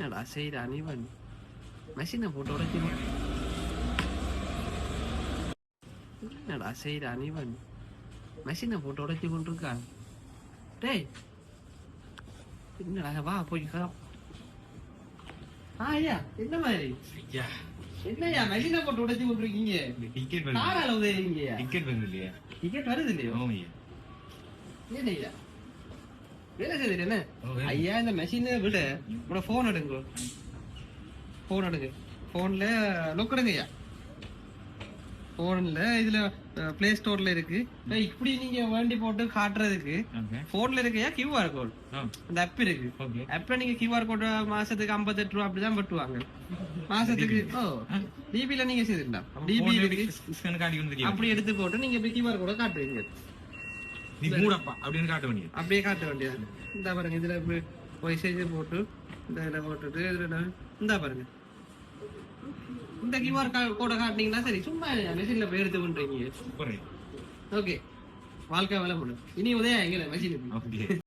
என்னடா செய்யறான் இவன் மெஷினை போட்டு உடைச்சு என்னடா செய்யறான் இவன் மெஷினை போட்டு உடைச்சு கொண்டிருக்கான். டேய் என்னடா வா போய் ஐயா என்ன மாதிரி என்னய்யா மெஷினை போட்டு உடைச்சு கொண்டிருக்கீங்க? டிக்கெட் வருது இல்லையா? என்னய்யா வேலை செய்யுது என்ன ஐயா? இந்த மெஷினை விட உங்களோட போன் எடுங்க, போன் எடுங்க. போன்ல லொக் எடுங்க ஐயா. போன்ல இதுல பிளே ஸ்டோர்ல இருக்கு. இப்படி நீங்க வேண்டி போட்டு காட்டுறதுக்கு போன்ல இருக்கு QR கோட். அந்த ஆப் இருக்கு. ஆப்ல நீங்க QR கோட் மாசத்துக்கு 58 ரூபா அப்படிதான் பட்டுவாங்க மாசத்துக்கு. டிபில நீங்க செய்திருந்தா டிபி அப்படி எடுத்து போட்டு நீங்க QR கோட காட்டுவீங்க. அப்படியே காட்ட வேண்டியது. இந்த பாருங்க இதுல மெசேஜ் போட்டு இந்த இதுல போட்டுட்டு இதுல இந்த பாருங்க இந்த QR கோட காட்டினீங்கன்னா சரி. சும்மா மெஷின்ல போய் எடுத்து பண்றீங்க. ஓகே வாழ்க்கை வேலை பண்ணும். இனி உதயா எங்க மெஷின்